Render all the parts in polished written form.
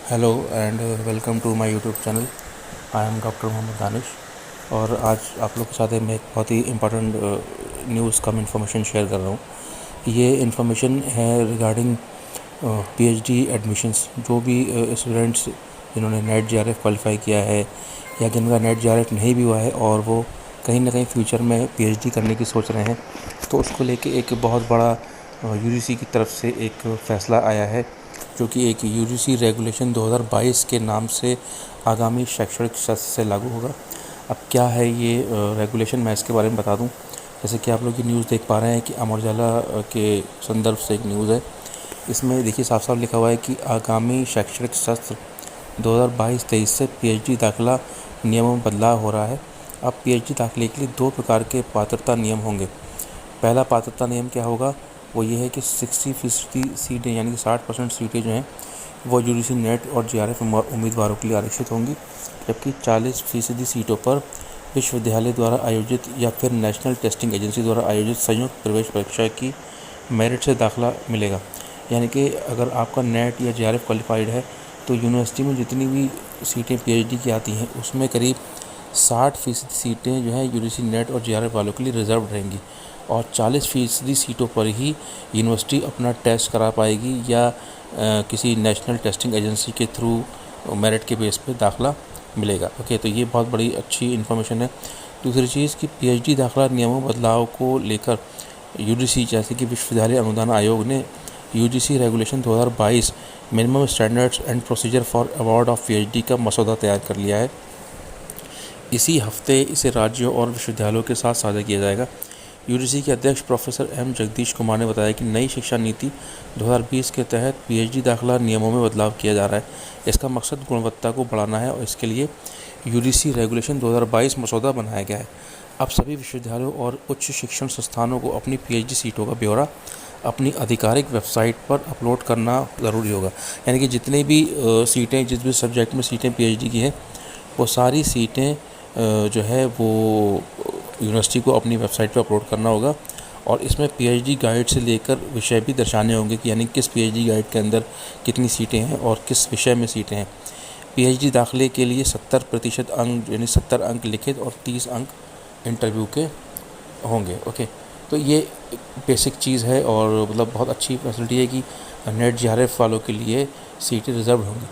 Hello and welcome to my YouTube channel. I am doctor Mohammad Danish और आज आप लोग के साथ मैं एक बहुत ही important news cum information share कर रहा हूँ। ये इन्फॉर्मेशन है रिगार्डिंग पीएचडी एडमिशन्स। जो भी स्टूडेंट्स जिन्होंने नेट जेआरएफ क्वालिफाई किया है या जिनका नेट जेआरएफ नहीं भी हुआ है और वो कहीं ना कहीं फ्यूचर में पीएचडी करने की सोच रहे हैं, तो उसको लेके एक बहुत बड़ा यूजीसी की तरफ से एक फ़ैसला आया है, जो कि एक यूजीसी रेगुलेशन 2022 के नाम से आगामी शैक्षणिक सत्र से लागू होगा। अब क्या है ये रेगुलेशन, मैं इसके बारे में बता दूं। जैसे कि आप लोग ये न्यूज़ देख पा रहे हैं कि अमर उजाला के संदर्भ से एक न्यूज़ है। इसमें देखिए साफ साफ लिखा हुआ है कि आगामी शैक्षणिक सत्र 2022-23 से पीएचडी दाखिला नियमों में बदलाव हो रहा है। अब पीएचडी दाखिले के लिए दो प्रकार के पात्रता नियम होंगे। पहला पात्रता नियम क्या होगा, वो ये है कि 60% सीटें यानी कि 60% सीटें जो हैं वो यूजीसी नेट और जेआरएफ उम्मीदवारों के लिए आरक्षित होंगी, जबकि 40% सीटों पर विश्वविद्यालय द्वारा आयोजित या फिर नेशनल टेस्टिंग एजेंसी द्वारा आयोजित संयुक्त प्रवेश परीक्षा की मेरिट से दाखिला मिलेगा। यानी कि अगर आपका नेट या जेआरएफ क्वालिफाइड है तो यूनिवर्सिटी में जितनी भी सीटें पीएचडी की आती हैं उसमें करीब 60% सीटें जो हैं यूजीसी नेट और जेआरएफ वालों के लिए रिजर्व रहेंगी और 40% सीटों पर ही यूनिवर्सिटी अपना टेस्ट करा पाएगी या किसी नेशनल टेस्टिंग एजेंसी के थ्रू मेरिट के बेस पे दाखिला मिलेगा। ओके, तो ये बहुत बड़ी अच्छी इन्फॉर्मेशन है। दूसरी चीज़ कि पीएचडी दाखिला नियमों बदलाव को लेकर यूजीसी जैसे कि विश्वविद्यालय अनुदान आयोग ने UGC regulation 2022 minimum standards and procedure for award of PhD का मसौदा तैयार कर लिया है। इसी हफ्ते इसे राज्यों और विश्वविद्यालयों के साथ साझा किया जाएगा। यूजीसी के अध्यक्ष प्रोफेसर एम जगदीश कुमार ने बताया कि नई शिक्षा नीति 2020 के तहत पीएचडी दाखिला नियमों में बदलाव किया जा रहा है। इसका मकसद गुणवत्ता को बढ़ाना है और इसके लिए यूजीसी रेगुलेशन 2022 मसौदा बनाया गया है। अब सभी विश्वविद्यालयों और उच्च शिक्षण संस्थानों को अपनी पीएचडी सीटों का ब्यौरा अपनी आधिकारिक वेबसाइट पर अपलोड करना ज़रूरी होगा। यानी कि जितने भी सीटें, जिस भी सब्जेक्ट में सीटें पीएचडी की हैं, वो सारी सीटें जो है वो यूनिवर्सिटी को अपनी वेबसाइट पर अपलोड करना होगा और इसमें पीएचडी गाइड से लेकर विषय भी दर्शाने होंगे कि यानी किस पीएचडी गाइड के अंदर कितनी सीटें हैं और किस विषय में सीटें हैं। पीएचडी दाखिले के लिए 70% अंक यानी 70 अंक लिखित और 30 अंक इंटरव्यू के होंगे। ओके, तो ये बेसिक चीज़ है और मतलब बहुत अच्छी फैसिलिटी है कि नेट जेआरएफ वालों के लिए सीटें रिजर्व होंगी।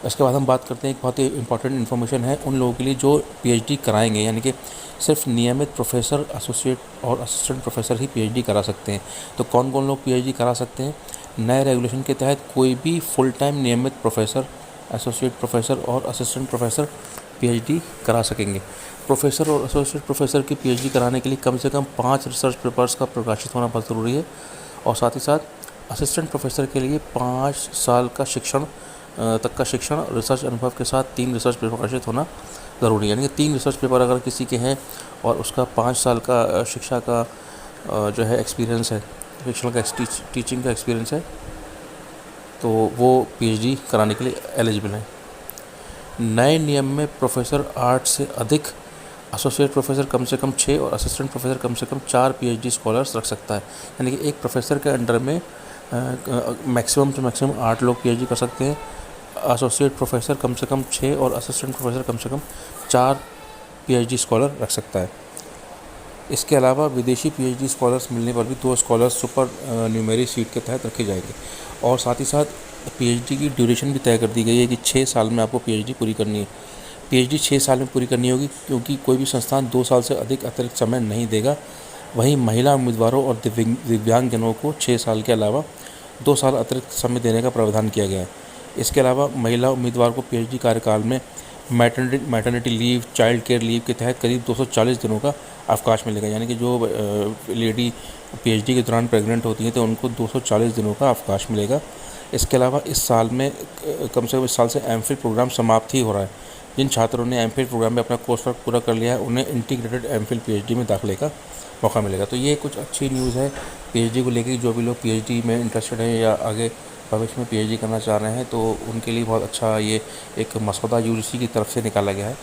इसके बाद हम बात करते हैं, एक बहुत ही इंपॉर्टेंट इन्फॉर्मेशन है उन लोगों के लिए जो पीएचडी कराएंगे, यानी कि सिर्फ नियमित प्रोफेसर, एसोसिएट और असिस्टेंट प्रोफेसर ही पीएचडी करा सकते हैं। तो कौन कौन लोग पीएचडी करा सकते हैं? नए रेगुलेशन के तहत कोई भी फुल टाइम नियमित प्रोफेसर, एसोसिएट प्रोफेसर और असिस्टेंट प्रोफेसर पीएचडी करा सकेंगे। प्रोफेसर और एसोसिएट प्रोफेसर की पीएचडी कराने के लिए कम से कम 5 रिसर्च पेपर्स का प्रकाशित होना बहुत ज़रूरी है और साथ ही साथ असिस्टेंट प्रोफेसर के लिए 5 साल का तक का शिक्षण रिसर्च अनुभव के साथ 3 रिसर्च पेपर प्रकाशित होना ज़रूरी है। यानी कि 3 रिसर्च पेपर अगर किसी के हैं और उसका 5 साल का शिक्षा का जो है एक्सपीरियंस है, शिक्षण का टीचिंग का एक्सपीरियंस है, तो वो पीएचडी कराने के लिए एलिजिबल हैं। नए नियम में प्रोफेसर 8 से अधिक, एसोसिएट प्रोफेसर कम से कम 6 और असिस्टेंट प्रोफेसर कम से कम 4 पीएचडी स्कॉलर्स रख सकता है। यानी कि एक प्रोफेसर के अंडर में मैक्सिमम से मैक्सिमम 8 लोग पीएचडी कर सकते हैं। एसोसिएट प्रोफेसर कम से कम 6 और असिस्टेंट प्रोफेसर कम से कम 4 पीएचडी स्कॉलर रख सकता है। इसके अलावा विदेशी पीएचडी स्कॉलर्स मिलने पर भी 2 स्कॉलर्स सुपर न्यूमेरी सीट के तहत रखे जाएंगे और साथ ही साथ पीएचडी की ड्यूरेशन भी तय कर दी गई है कि 6 साल में आपको पीएचडी पूरी करनी है। पीएचडी 6 साल में पूरी करनी होगी क्योंकि कोई भी संस्थान 2 साल से अधिक अतिरिक्त समय नहीं देगा। वहीं महिला उम्मीदवारों और दिव्यांगजनों को 6 साल के अलावा 2 साल अतिरिक्त समय देने का प्रावधान किया गया है। इसके अलावा महिला उम्मीदवार को पीएचडी कार्यकाल में maternity leave, child care leave के तहत करीब 240 दिनों का अवकाश मिलेगा। यानी कि जो लेडी पीएचडी के दौरान प्रेग्नेंट होती हैं तो उनको 240 दिनों का अवकाश मिलेगा। इसके अलावा इस साल में कम से कम इस साल से एमफिल प्रोग्राम समाप्त ही हो रहा है। जिन छात्रों ने एमफिल प्रोग्राम में अपना कोर्स वर्क पूरा कर लिया है उन्हें इंटीग्रेटेड एमफिल पीएचडी में दाखिले का मौका मिलेगा। तो ये कुछ अच्छी न्यूज़ है पीएचडी को लेकर। जो भी लोग पीएचडी में इंटरेस्टेड हैं या आगे भविष्य में पीएचडी करना चाह रहे हैं तो उनके लिए बहुत अच्छा ये एक मसौदा यूजीसी की तरफ से निकाला गया है।